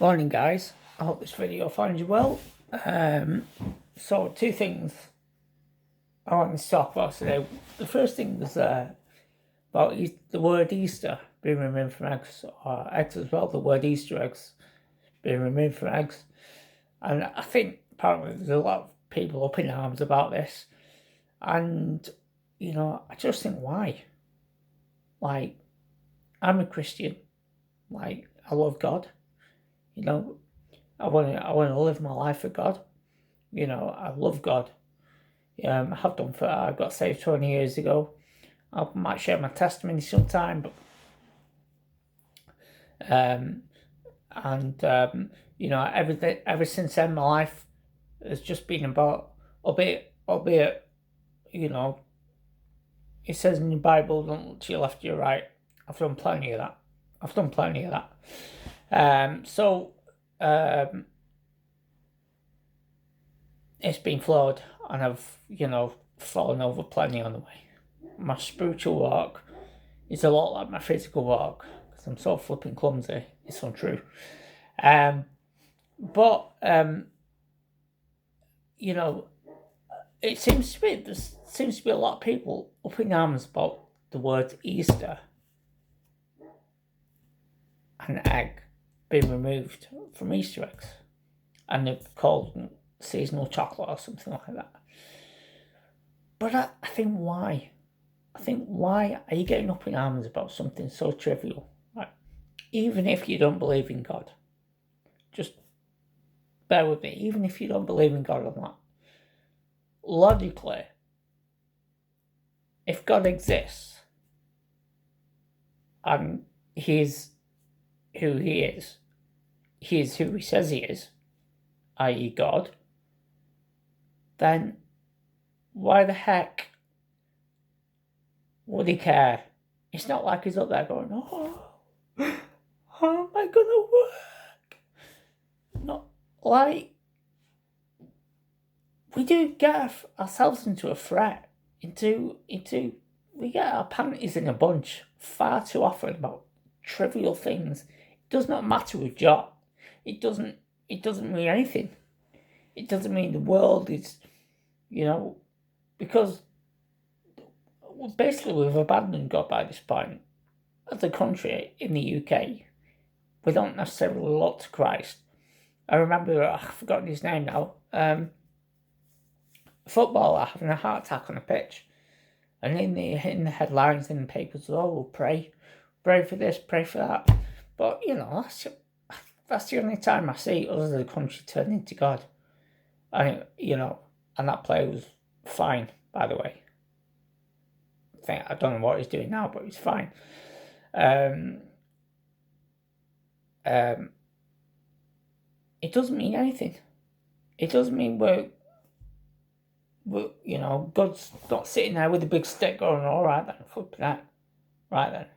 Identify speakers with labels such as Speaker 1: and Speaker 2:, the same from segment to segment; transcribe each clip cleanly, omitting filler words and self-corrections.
Speaker 1: Morning, guys. I hope this video finds you well. So, two things I want to talk about today. The first thing was about the word Easter being removed from eggs, or eggs as well. The word Easter eggs being removed from eggs, and I think apparently there's a lot of people up in arms about this, and I just think why? Like, I'm a Christian. Like, I love God. I want to live my life for God. I love God. I have done I got saved 20 years ago. I might share my testimony sometime, but everything ever since then, my life has just been about, albeit, it says in the Bible, don't look to your left or your right. I've done plenty of that. It's been flawed, and I've, fallen over plenty on the way. My spiritual walk is a lot like my physical walk, because I'm so flipping clumsy. It's untrue. It seems to be, there seems to be a lot of people up in arms about the word Easter and egg being removed from Easter eggs, and they've called them seasonal chocolate or something like that. But I think why? Why are you getting up in arms about something so trivial? Like, even if you don't believe in God, just bear with me. Even if you don't believe in God or not, logically, if God exists and He's who He is who He says He is, i.e. God, then why the heck would He care? It's not like He's up there going, how am I gonna work? Not like, we do get ourselves into a fret, we get our panties in a bunch far too often about trivial things. It does not matter with God. It doesn't mean anything. It doesn't mean the world is, because basically we've abandoned God by this point. As a country in the UK, we don't necessarily look to Christ. I remember, I've forgotten his name now, footballer having a heart attack on a pitch, and in the headlines in the papers, we'll pray for this, pray for that. But that's the only time I see us as a country turning to God. And that player was fine, by the way. I don't know what he's doing now, but he's fine. It doesn't mean anything. It doesn't mean we're God's not sitting there with a big stick going, all right then, flipping that. Right then,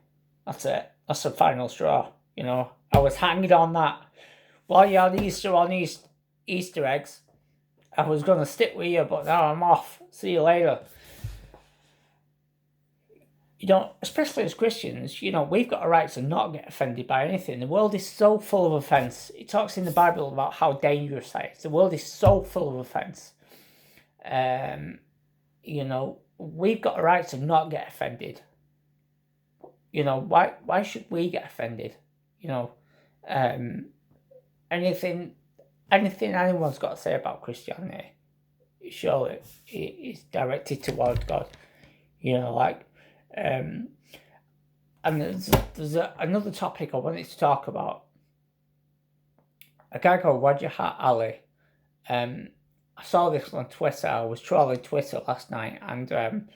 Speaker 1: that's it. That's the final straw. I was hanging on that. While you had Easter on Easter eggs, I was going to stick with you, but now I'm off. See you later. Especially as Christians, we've got a right to not get offended by anything. The world is so full of offence. It talks in the Bible about how dangerous that is. The world is so full of offence. We've got a right to not get offended. Why should we get offended? Anything anyone's got to say about Christianity, surely it is directed toward God. And there's another topic I wanted to talk about. A guy called Wajahat Ali. I saw this on Twitter. I was trolling Twitter last night, and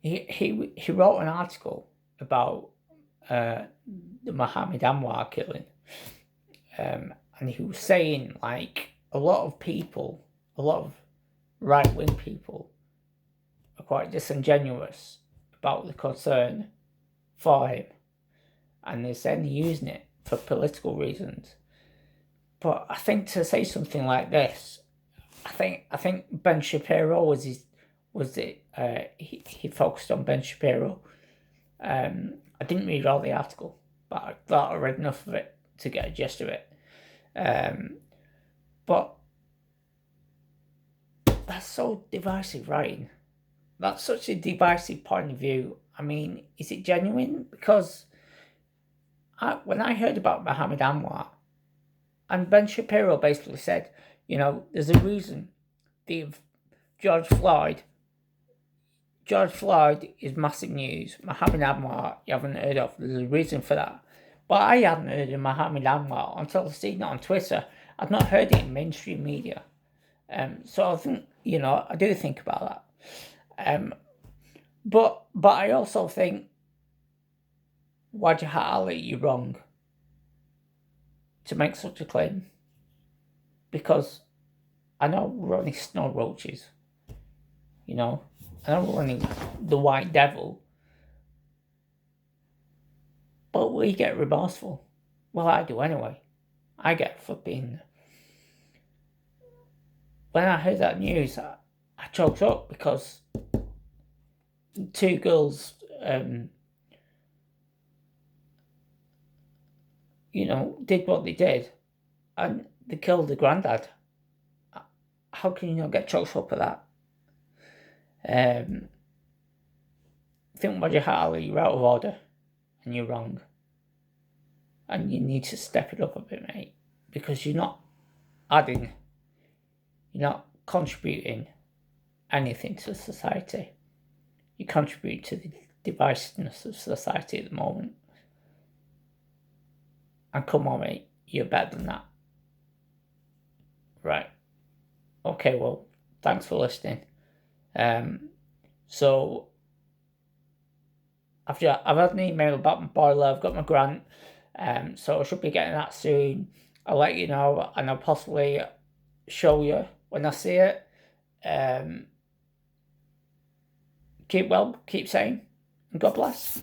Speaker 1: he wrote an article about the Mohammed Anwar killing, and he was saying, like, a lot of right-wing people are quite disingenuous about the concern for him, and they're saying they're using it for political reasons. But I think to say something like this, I think Ben Shapiro he focused on Ben Shapiro. I didn't read all the article, but I thought I read enough of it to get a gist of it. But that's so divisive writing. That's such a divisive point of view. I mean, is it genuine? Because when I heard about Muhammad Anwar, and Ben Shapiro basically said, there's a reason George Floyd is massive news. Muhammad Anwar, you haven't heard of. There's a reason for that. But I hadn't heard of Muhammad Anwar until I seen it on Twitter. I'd not heard it in mainstream media. So I think, I do think about that. But I also think, Wajahat Ali, you're wrong to make such a claim. Because I know we're only snow roaches. I know we're only the white devil. But we get remorseful. Well, I do anyway. I get flipping... When I heard that news, I choked up because 2 girls, did what they did, and they killed the granddad. How can you not get choked up at that? I think Wajahat Ali, you're out of order, and you're wrong. And you need to step it up a bit, mate, because you're not contributing anything to society. You contribute to the divisiveness of society at the moment. And come on, mate, you're better than that. Right. Okay, well, thanks for listening. So, I've had an email about my boiler. I've got my grant. So I should be getting that soon. I'll let you know, and I'll possibly show you when I see it. Keep well, keep sane, and God bless.